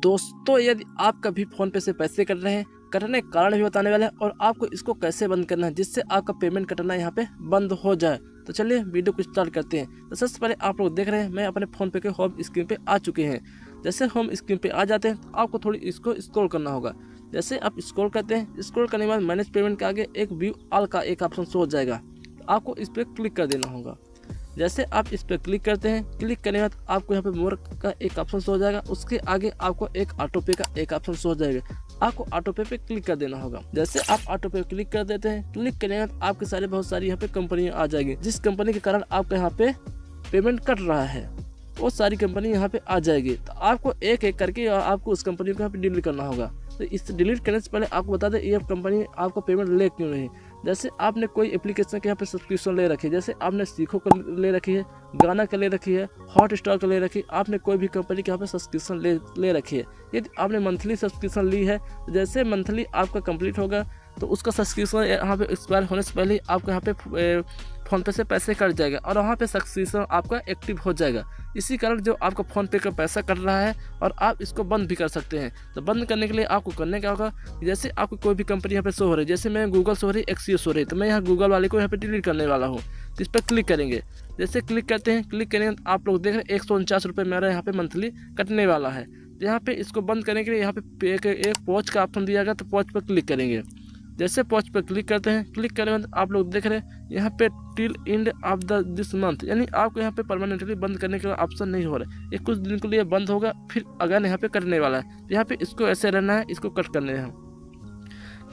दोस्तों यदि आप कभी फ़ोनपे से पैसे कट रहे हैं, कटने का कारण भी बताने वाला है और आपको इसको कैसे बंद करना है जिससे आपका पेमेंट कटना यहाँ पे बंद हो जाए। तो चलिए वीडियो को स्टार्ट करते हैं। तो सबसे पहले आप लोग देख रहे हैं मैं अपने फ़ोनपे के होम स्क्रीन पे आ चुके हैं। जैसे होम स्क्रीन पे आ जाते हैं तो आपको थोड़ी इसको स्क्रॉल करना होगा। जैसे आप स्क्रॉल करते हैं, स्क्रॉल करने के बाद मैनेज पेमेंट के आगे एक व्यू ऑल का एक ऑप्शन शो हो जाएगा। तो आपको इस पर क्लिक कर देना होगा। जैसे आप इस पर क्लिक करते हैं, क्लिक करने के बाद आपको यहाँ पे मोर का एक ऑप्शन शो हो जाएगा। उसके आगे आपको एक ऑटो पे का एक ऑप्शन शो हो जाएगा। आपको ऑटो पे क्लिक कर देना होगा। जैसे आप ऑटो पे क्लिक कर देते हैं, क्लिक करने के बाद आपके बहुत सारी यहाँ पे कंपनियाँ आ जाएगी। जिस कंपनी के कारण आपका यहाँ पे पेमेंट कट रहा है वो सारी कंपनी यहाँ पे आ जाएगी। तो आपको एक एक करके आपको उस कंपनी को यहाँ पे डिलीट करना होगा। तो इस डिलीट करने से पहले आपको बता दें ये कंपनी आपको पेमेंट ले क्यों नहीं। जैसे आपने कोई एप्लीकेशन के यहाँ पे सब्सक्रिप्शन ले रखी है, जैसे आपने सीखो का ले रखी है, गाना का ले रखी है, हॉटस्टार का ले रखी है, आपने कोई भी कंपनी के यहाँ पे सब्सक्रिप्शन ले रखी है। यदि आपने मंथली सब्सक्रिप्शन ली है, जैसे मंथली आपका कंप्लीट होगा तो उसका सब्सक्रिप्शन यहाँ पे एक्सपायर होने से पहले आपको यहाँ पे फ़ोनपे से पैसे कट जाएगा और वहाँ पे सब्सक्रिप्शन आपका एक्टिव हो जाएगा। इसी कारण जो आपका फ़ोनपे का पैसा कट रहा है और आप इसको बंद भी कर सकते हैं। तो बंद करने के लिए आपको करने क्या होगा, जैसे आपको कोई भी कंपनी यहाँ पे शो हो रही है, जैसे मैं गूगल शो हो रही है, एक्सियो शो रही है, तो मैं यहाँ गूगल वाले को यहाँ पे डिलीट करने वाला हूँ। तो इस पर क्लिक करेंगे। जैसे क्लिक करते हैं, क्लिक करने के आप लोग देख रहे हैं 149 रुपये मेरा यहाँ पे मंथली कटने वाला है। तो यहाँ पे इसको बंद करने के लिए यहाँ पे एक पॉज का ऑप्शन दिया गया, तो पॉज पर क्लिक करेंगे। जैसे पॉज पर क्लिक करते हैं, क्लिक करने के बाद आप लोग देख रहे हैं यहाँ पे till end of this month, यानी आपको यहाँ पे परमानेंटली बंद करने का ऑप्शन नहीं हो रहा है। ये कुछ दिन के लिए बंद होगा, फिर अगर यहाँ पे करने वाला है। यहाँ पे इसको ऐसे रहना है, इसको कट करने हैं।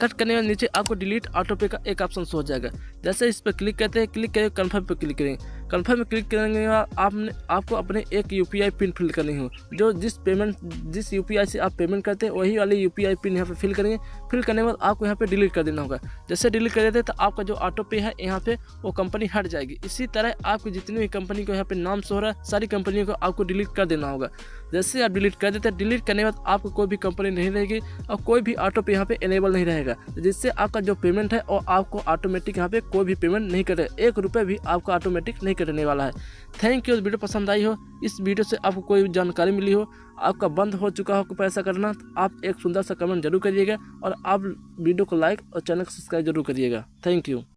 कट करने के नीचे आपको डिलीट ऑटो पे का एक ऑप्शन शो हो जाएगा। जैसे इस पर क्लिक करते हैं, क्लिक करके कन्फर्म पे क्लिक करेंगे। कन्फर्म में क्लिक करने के बाद आपको अपने एक यूपीआई पिन फिल करनी हो, जो जिस यूपीआई से आप पेमेंट करते हैं वही वाली यूपीआई पिन यहाँ पे फिल करेंगे। फिल करने के बाद आपको यहाँ पे डिलीट कर देना होगा। जैसे डिलीट कर देते हैं तो आपका जो ऑटो पे है यहाँ पे वो कंपनी हट जाएगी। इसी तरह आपको जितनी भी कंपनी को यहाँ पे नाम शो हो रहा है सारी कंपनियों को आपको डिलीट कर देना होगा। जैसे आप डिलीट कर देते हैं, डिलीट करने के बाद आपको कोई भी कंपनी नहीं रहेगी और कोई भी ऑटो पे यहाँ पे इनेबल नहीं रहेगा, जिससे आपका जो पेमेंट है और आपको ऑटोमेटिक यहाँ पे कोई भी पेमेंट नहीं करेगा। 1 रुपये भी आपको ऑटोमेटिक नहीं कटने वाला है। Thank you. वीडियो पसंद आई हो, इस वीडियो से आपको कोई जानकारी मिली हो, आपका बंद हो चुका हो पैसा करना, तो आप एक सुंदर सा कमेंट जरूर करिएगा और आप वीडियो को लाइक और चैनल को सब्सक्राइब जरूर करिएगा। Thank you.